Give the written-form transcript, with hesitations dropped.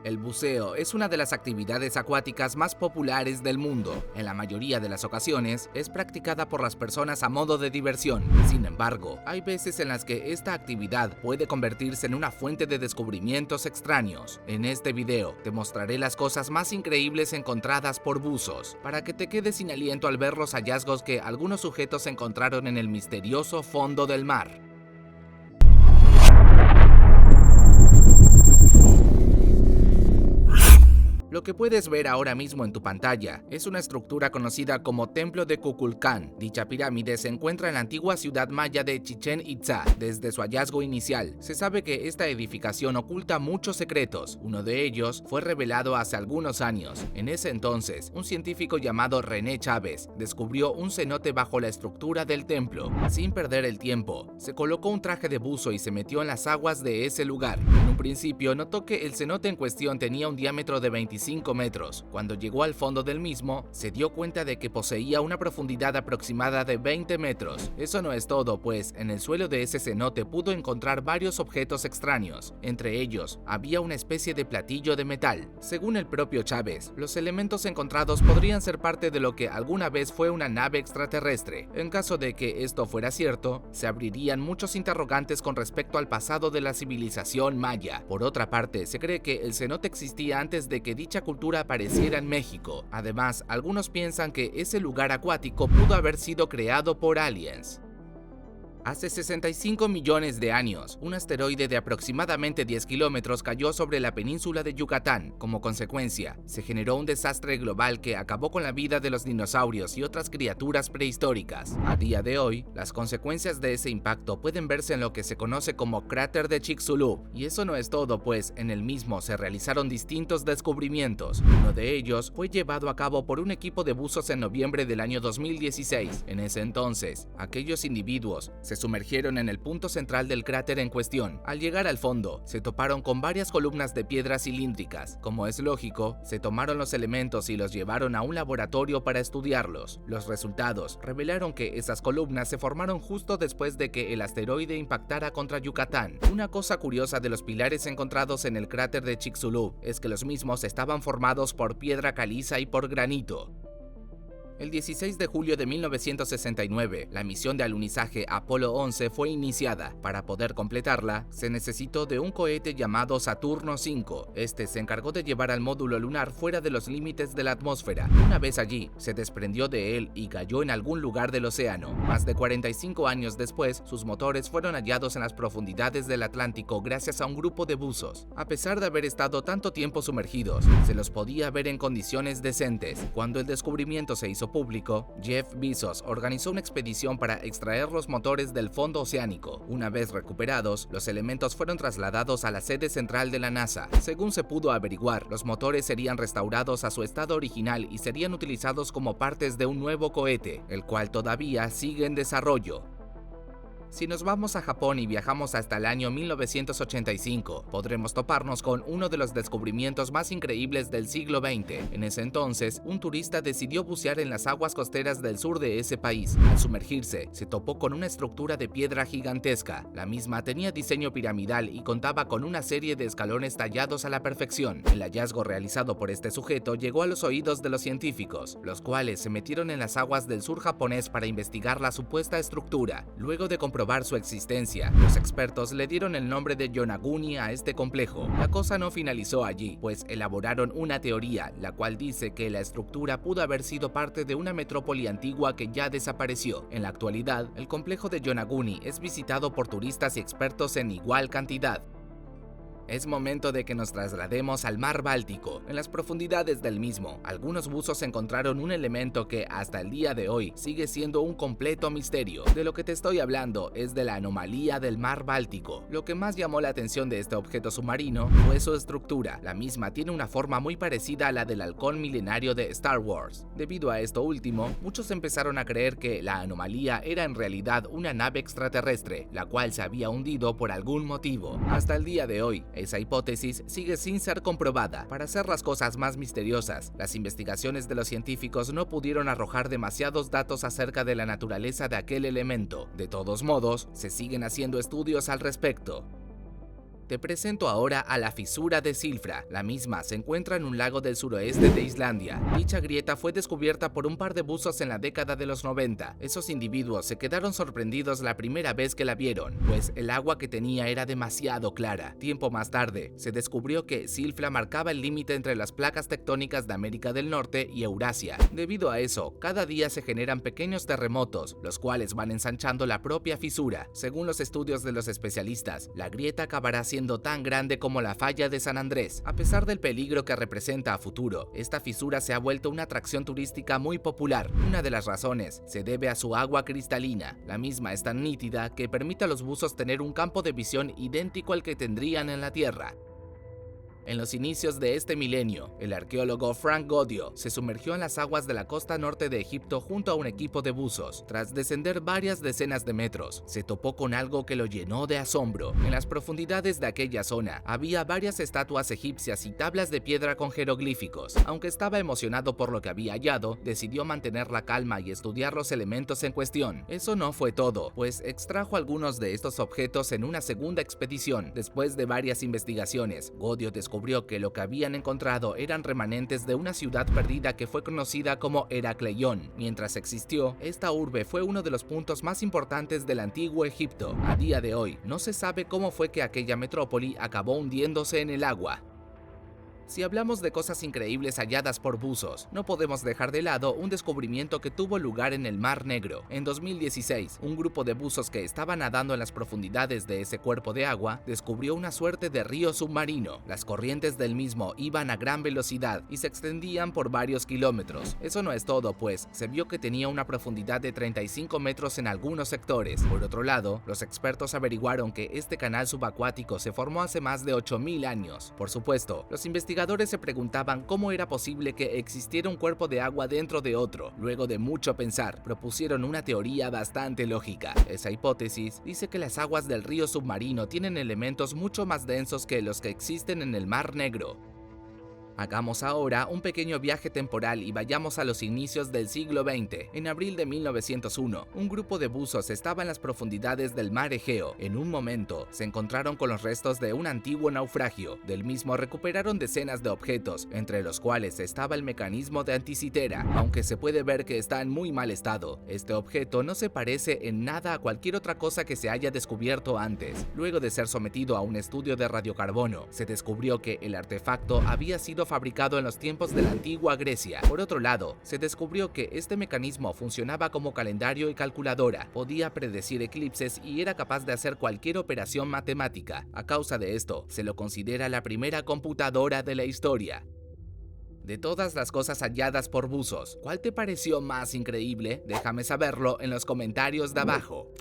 El buceo es una de las actividades acuáticas más populares del mundo. En la mayoría de las ocasiones, es practicada por las personas a modo de diversión. Sin embargo, hay veces en las que esta actividad puede convertirse en una fuente de descubrimientos extraños. En este video, te mostraré las cosas más increíbles encontradas por buzos, para que te quedes sin aliento al ver los hallazgos que algunos sujetos encontraron en el misterioso fondo del mar. Lo que puedes ver ahora mismo en tu pantalla es una estructura conocida como Templo de Kukulcán. Dicha pirámide se encuentra en la antigua ciudad maya de Chichén Itzá. Desde su hallazgo inicial, se sabe que esta edificación oculta muchos secretos. Uno de ellos fue revelado hace algunos años. En ese entonces, un científico llamado René Chávez descubrió un cenote bajo la estructura del templo. Sin perder el tiempo, se colocó un traje de buzo y se metió en las aguas de ese lugar. En un principio, notó que el cenote en cuestión tenía un diámetro de 25 metros. Cuando llegó al fondo del mismo, se dio cuenta de que poseía una profundidad aproximada de 20 metros. Eso no es todo, pues en el suelo de ese cenote pudo encontrar varios objetos extraños. Entre ellos, había una especie de platillo de metal. Según el propio Chávez, los elementos encontrados podrían ser parte de lo que alguna vez fue una nave extraterrestre. En caso de que esto fuera cierto, se abrirían muchos interrogantes con respecto al pasado de la civilización maya. Por otra parte, se cree que el cenote existía antes de que dicha cultura apareciera en México. Además, algunos piensan que ese lugar acuático pudo haber sido creado por aliens. Hace 65 millones de años, un asteroide de aproximadamente 10 kilómetros cayó sobre la península de Yucatán. Como consecuencia, se generó un desastre global que acabó con la vida de los dinosaurios y otras criaturas prehistóricas. A día de hoy, las consecuencias de ese impacto pueden verse en lo que se conoce como cráter de Chicxulub. Y eso no es todo, pues en el mismo se realizaron distintos descubrimientos. Uno de ellos fue llevado a cabo por un equipo de buzos en noviembre del año 2016. En ese entonces, aquellos individuos se sumergieron en el punto central del cráter en cuestión. Al llegar al fondo, se toparon con varias columnas de piedras cilíndricas. Como es lógico, se tomaron los elementos y los llevaron a un laboratorio para estudiarlos. Los resultados revelaron que esas columnas se formaron justo después de que el asteroide impactara contra Yucatán. Una cosa curiosa de los pilares encontrados en el cráter de Chicxulub es que los mismos estaban formados por piedra caliza y por granito. El 16 de julio de 1969, la misión de alunizaje Apolo 11 fue iniciada. Para poder completarla, se necesitó de un cohete llamado Saturno V. Este se encargó de llevar al módulo lunar fuera de los límites de la atmósfera. Una vez allí, se desprendió de él y cayó en algún lugar del océano. Más de 45 años después, sus motores fueron hallados en las profundidades del Atlántico gracias a un grupo de buzos. A pesar de haber estado tanto tiempo sumergidos, se los podía ver en condiciones decentes. Cuando el descubrimiento se hizo público, Jeff Bezos organizó una expedición para extraer los motores del fondo oceánico. Una vez recuperados, los elementos fueron trasladados a la sede central de la NASA. Según se pudo averiguar, los motores serían restaurados a su estado original y serían utilizados como partes de un nuevo cohete, el cual todavía sigue en desarrollo. Si nos vamos a Japón y viajamos hasta el año 1985, podremos toparnos con uno de los descubrimientos más increíbles del siglo XX. En ese entonces, un turista decidió bucear en las aguas costeras del sur de ese país. Al sumergirse, se topó con una estructura de piedra gigantesca. La misma tenía diseño piramidal y contaba con una serie de escalones tallados a la perfección. El hallazgo realizado por este sujeto llegó a los oídos de los científicos, los cuales se metieron en las aguas del sur japonés para investigar la supuesta estructura. Luego de comprobar su existencia, los expertos le dieron el nombre de Yonaguni a este complejo. La cosa no finalizó allí, pues elaboraron una teoría, la cual dice que la estructura pudo haber sido parte de una metrópoli antigua que ya desapareció. En la actualidad, el complejo de Yonaguni es visitado por turistas y expertos en igual cantidad. Es momento de que nos traslademos al mar Báltico. En las profundidades del mismo, algunos buzos encontraron un elemento que hasta el día de hoy sigue siendo un completo misterio. De lo que te estoy hablando es de la anomalía del mar Báltico. Lo que más llamó la atención de este objeto submarino fue su estructura. La misma tiene una forma muy parecida a la del halcón milenario de Star Wars. Debido a esto último, muchos empezaron a creer que la anomalía era en realidad una nave extraterrestre, la cual se había hundido por algún motivo. Hasta el día de hoy, esa hipótesis sigue sin ser comprobada. Para hacer las cosas más misteriosas, las investigaciones de los científicos no pudieron arrojar demasiados datos acerca de la naturaleza de aquel elemento. De todos modos, se siguen haciendo estudios al respecto. Te presento ahora a la fisura de Silfra. La misma se encuentra en un lago del suroeste de Islandia. Dicha grieta fue descubierta por un par de buzos en la década de los 90. Esos individuos se quedaron sorprendidos la primera vez que la vieron, pues el agua que tenía era demasiado clara. Tiempo más tarde, se descubrió que Silfra marcaba el límite entre las placas tectónicas de América del Norte y Eurasia. Debido a eso, cada día se generan pequeños terremotos, los cuales van ensanchando la propia fisura. Según los estudios de los especialistas, la grieta acabará siendo tan grande como la falla de San Andrés. A pesar del peligro que representa a futuro, esta fisura se ha vuelto una atracción turística muy popular. Una de las razones se debe a su agua cristalina. La misma es tan nítida que permite a los buzos tener un campo de visión idéntico al que tendrían en la Tierra. En los inicios de este milenio, el arqueólogo Frank Godio se sumergió en las aguas de la costa norte de Egipto junto a un equipo de buzos. Tras descender varias decenas de metros, se topó con algo que lo llenó de asombro. En las profundidades de aquella zona, había varias estatuas egipcias y tablas de piedra con jeroglíficos. Aunque estaba emocionado por lo que había hallado, decidió mantener la calma y estudiar los elementos en cuestión. Eso no fue todo, pues extrajo algunos de estos objetos en una segunda expedición. Después de varias investigaciones, Godio descubrió que lo que habían encontrado eran remanentes de una ciudad perdida que fue conocida como Heracleión. Mientras existió, esta urbe fue uno de los puntos más importantes del antiguo Egipto. A día de hoy, no se sabe cómo fue que aquella metrópoli acabó hundiéndose en el agua. Si hablamos de cosas increíbles halladas por buzos, no podemos dejar de lado un descubrimiento que tuvo lugar en el Mar Negro. En 2016, un grupo de buzos que estaban nadando en las profundidades de ese cuerpo de agua descubrió una suerte de río submarino. Las corrientes del mismo iban a gran velocidad y se extendían por varios kilómetros. Eso no es todo, pues se vio que tenía una profundidad de 35 metros en algunos sectores. Por otro lado, los expertos averiguaron que este canal subacuático se formó hace más de 8000 años. Por supuesto, los investigadores se preguntaban cómo era posible que existiera un cuerpo de agua dentro de otro. Luego de mucho pensar, propusieron una teoría bastante lógica. Esa hipótesis dice que las aguas del río submarino tienen elementos mucho más densos que los que existen en el Mar Negro. Hagamos ahora un pequeño viaje temporal y vayamos a los inicios del siglo XX. En abril de 1901, un grupo de buzos estaba en las profundidades del mar Egeo. En un momento, se encontraron con los restos de un antiguo naufragio. Del mismo recuperaron decenas de objetos, entre los cuales estaba el mecanismo de anticitera, aunque se puede ver que está en muy mal estado. Este objeto no se parece en nada a cualquier otra cosa que se haya descubierto antes. Luego de ser sometido a un estudio de radiocarbono, se descubrió que el artefacto había sido fabricado en los tiempos de la antigua Grecia. Por otro lado, se descubrió que este mecanismo funcionaba como calendario y calculadora, podía predecir eclipses y era capaz de hacer cualquier operación matemática. A causa de esto, se lo considera la primera computadora de la historia. De todas las cosas halladas por buzos, ¿cuál te pareció más increíble? Déjame saberlo en los comentarios de abajo.